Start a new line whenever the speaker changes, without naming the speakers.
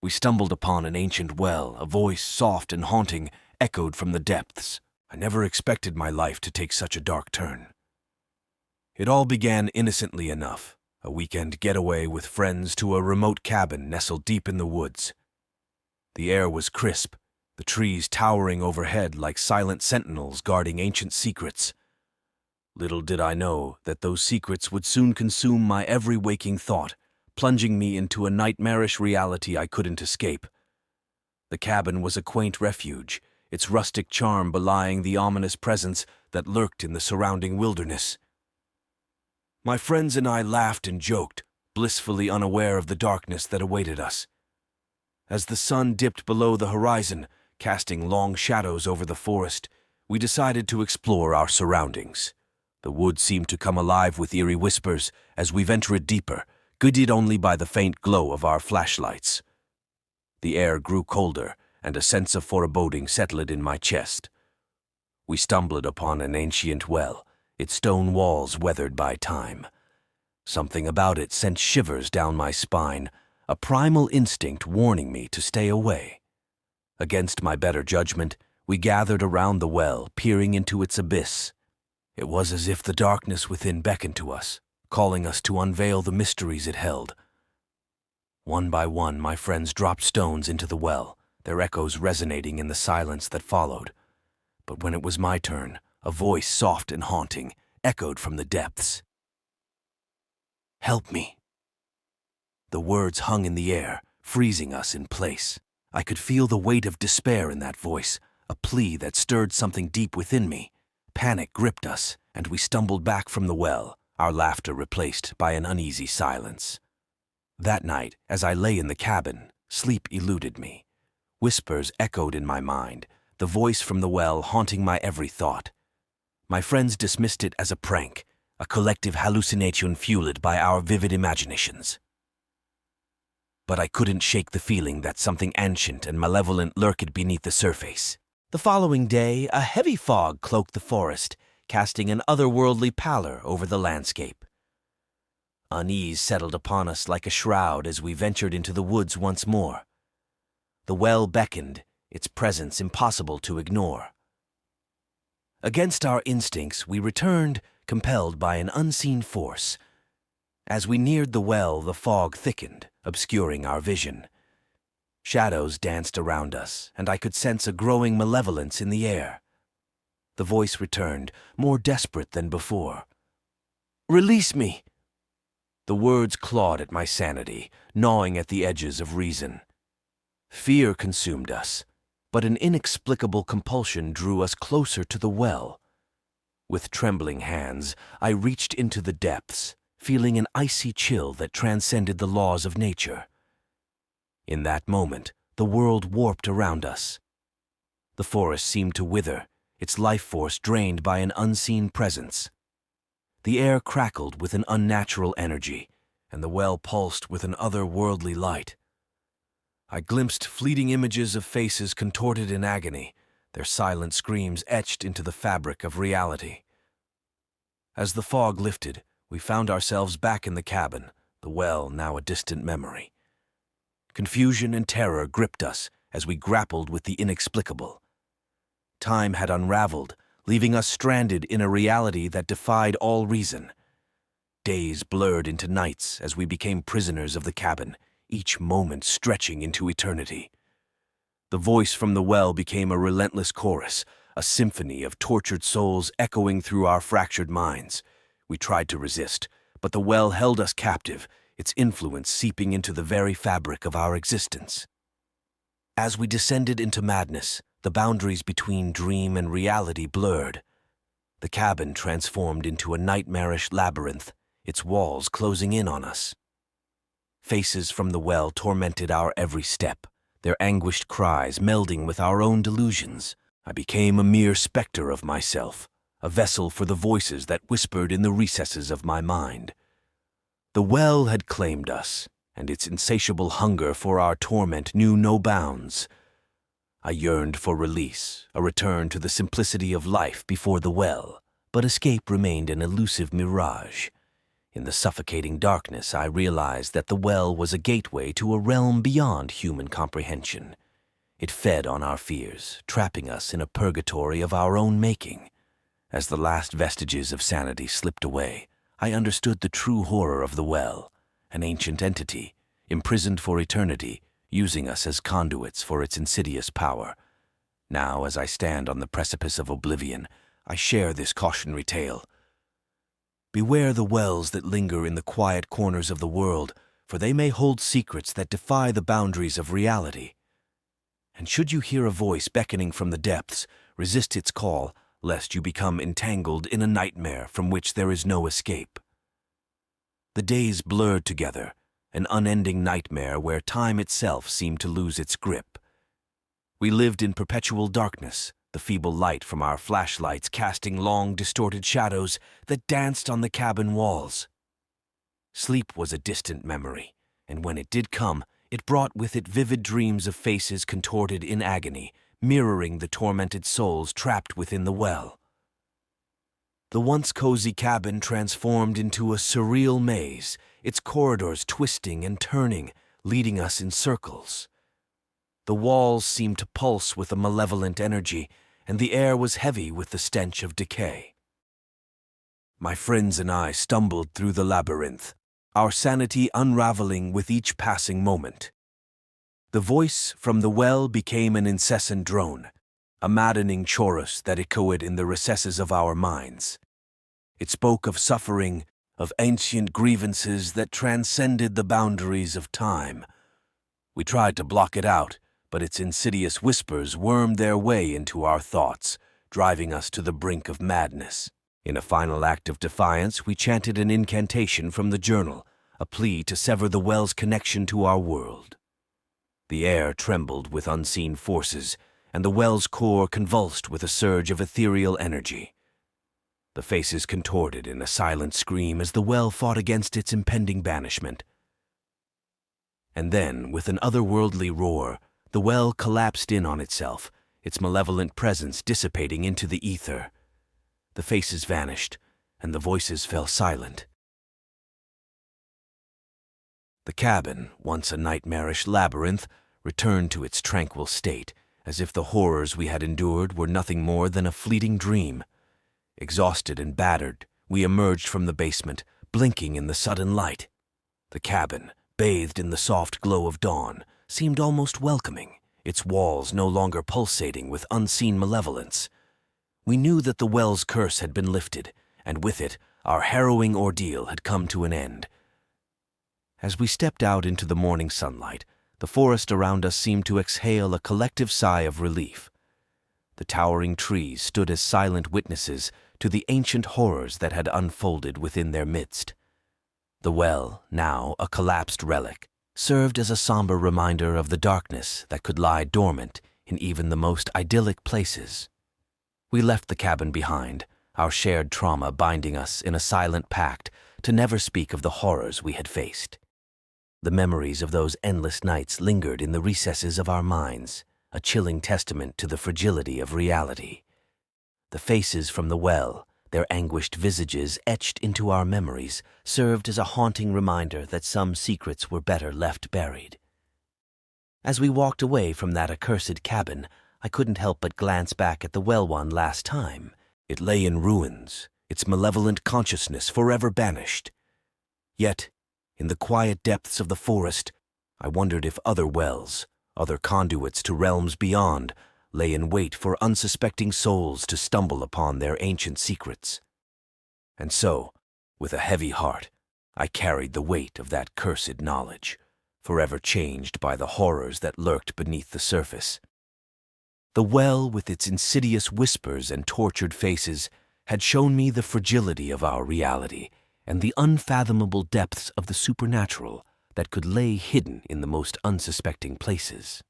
We stumbled upon an ancient well, a voice soft and haunting echoed from the depths. I never expected my life to take such a dark turn. It all began innocently enough, a weekend getaway with friends to a remote cabin nestled deep in the woods. The air was crisp, the trees towering overhead like silent sentinels guarding ancient secrets. Little did I know that those secrets would soon consume my every waking thought, plunging me into a nightmarish reality I couldn't escape. The cabin was a quaint refuge, its rustic charm belying the ominous presence that lurked in the surrounding wilderness. My friends and I laughed and joked, blissfully unaware of the darkness that awaited us. As the sun dipped below the horizon, casting long shadows over the forest, we decided to explore our surroundings. The woods seemed to come alive with eerie whispers as we ventured deeper, guided only by the faint glow of our flashlights. The air grew colder, and a sense of foreboding settled in my chest. We stumbled upon an ancient well, its stone walls weathered by time. Something about it sent shivers down my spine, a primal instinct warning me to stay away. Against my better judgment, we gathered around the well, peering into its abyss. It was as if the darkness within beckoned to us, calling us to unveil the mysteries it held. One by one, my friends dropped stones into the well, their echoes resonating in the silence that followed. But when it was my turn, a voice soft and haunting echoed from the depths. "Help me." The words hung in the air, freezing us in place. I could feel the weight of despair in that voice, a plea that stirred something deep within me. Panic gripped us, and we stumbled back from the well, our laughter replaced by an uneasy silence. That night, as I lay in the cabin, sleep eluded me. Whispers echoed in my mind, the voice from the well haunting my every thought. My friends dismissed it as a prank, a collective hallucination fueled by our vivid imaginations. But I couldn't shake the feeling that something ancient and malevolent lurked beneath the surface. The following day, a heavy fog cloaked the forest, casting an otherworldly pallor over the landscape. Unease settled upon us like a shroud as we ventured into the woods once more. The well beckoned, its presence impossible to ignore. Against our instincts, we returned, compelled by an unseen force. As we neared the well, the fog thickened, obscuring our vision. Shadows danced around us, and I could sense a growing malevolence in the air. The voice returned, more desperate than before. "Release me!" The words clawed at my sanity, gnawing at the edges of reason. Fear consumed us, but an inexplicable compulsion drew us closer to the well. With trembling hands, I reached into the depths, feeling an icy chill that transcended the laws of nature. In that moment, the world warped around us. The forest seemed to wither, its life force drained by an unseen presence. The air crackled with an unnatural energy, and the well pulsed with an otherworldly light. I glimpsed fleeting images of faces contorted in agony, their silent screams etched into the fabric of reality. As the fog lifted, we found ourselves back in the cabin, the well now a distant memory. Confusion and terror gripped us as we grappled with the inexplicable. Time had unraveled, leaving us stranded in a reality that defied all reason. Days blurred into nights as we became prisoners of the cabin, each moment stretching into eternity. The voice from the well became a relentless chorus, a symphony of tortured souls echoing through our fractured minds. We tried to resist, but the well held us captive, its influence seeping into the very fabric of our existence. As we descended into madness, the boundaries between dream and reality blurred. The cabin transformed into a nightmarish labyrinth, its walls closing in on us. Faces from the well tormented our every step, their anguished cries melding with our own delusions. I became a mere specter of myself, a vessel for the voices that whispered in the recesses of my mind. The well had claimed us, and its insatiable hunger for our torment knew no bounds. I yearned for release, a return to the simplicity of life before the well, but escape remained an elusive mirage. In the suffocating darkness, I realized that the well was a gateway to a realm beyond human comprehension. It fed on our fears, trapping us in a purgatory of our own making. As the last vestiges of sanity slipped away, I understood the true horror of the well, an ancient entity, imprisoned for eternity, using us as conduits for its insidious power. Now, as I stand on the precipice of oblivion, I share this cautionary tale. Beware the wells that linger in the quiet corners of the world, for they may hold secrets that defy the boundaries of reality. And should you hear a voice beckoning from the depths, resist its call, lest you become entangled in a nightmare from which there is no escape. The days blurred together, an unending nightmare where time itself seemed to lose its grip. We lived in perpetual darkness, the feeble light from our flashlights casting long, distorted shadows that danced on the cabin walls. Sleep was a distant memory, and when it did come, it brought with it vivid dreams of faces contorted in agony, mirroring the tormented souls trapped within the well. The once cozy cabin transformed into a surreal maze, its corridors twisting and turning, leading us in circles. The walls seemed to pulse with a malevolent energy, and the air was heavy with the stench of decay. My friends and I stumbled through the labyrinth, our sanity unraveling with each passing moment. The voice from the well became an incessant drone, a maddening chorus that echoed in the recesses of our minds. It spoke of suffering, of ancient grievances that transcended the boundaries of time. We tried to block it out, but its insidious whispers wormed their way into our thoughts, driving us to the brink of madness. In a final act of defiance, we chanted an incantation from the journal, a plea to sever the well's connection to our world. The air trembled with unseen forces, and the well's core convulsed with a surge of ethereal energy. The faces contorted in a silent scream as the well fought against its impending banishment. And then, with an otherworldly roar, the well collapsed in on itself, its malevolent presence dissipating into the ether. The faces vanished, and the voices fell silent. The cabin, once a nightmarish labyrinth, returned to its tranquil state, as if the horrors we had endured were nothing more than a fleeting dream. Exhausted and battered, we emerged from the basement, blinking in the sudden light. The cabin, bathed in the soft glow of dawn, seemed almost welcoming, its walls no longer pulsating with unseen malevolence. We knew that the well's curse had been lifted, and with it, our harrowing ordeal had come to an end. As we stepped out into the morning sunlight, the forest around us seemed to exhale a collective sigh of relief. The towering trees stood as silent witnesses to the ancient horrors that had unfolded within their midst. The well, now a collapsed relic, served as a somber reminder of the darkness that could lie dormant in even the most idyllic places. We left the cabin behind, our shared trauma binding us in a silent pact to never speak of the horrors we had faced. The memories of those endless nights lingered in the recesses of our minds, a chilling testament to the fragility of reality. The faces from the well, their anguished visages etched into our memories, served as a haunting reminder that some secrets were better left buried. As we walked away from that accursed cabin, I couldn't help but glance back at the well one last time. It lay in ruins, its malevolent consciousness forever banished. Yet, in the quiet depths of the forest, I wondered if other wells, other conduits to realms beyond, lay in wait for unsuspecting souls to stumble upon their ancient secrets. And so, with a heavy heart, I carried the weight of that cursed knowledge, forever changed by the horrors that lurked beneath the surface. The well, with its insidious whispers and tortured faces, had shown me the fragility of our reality and the unfathomable depths of the supernatural that could lay hidden in the most unsuspecting places.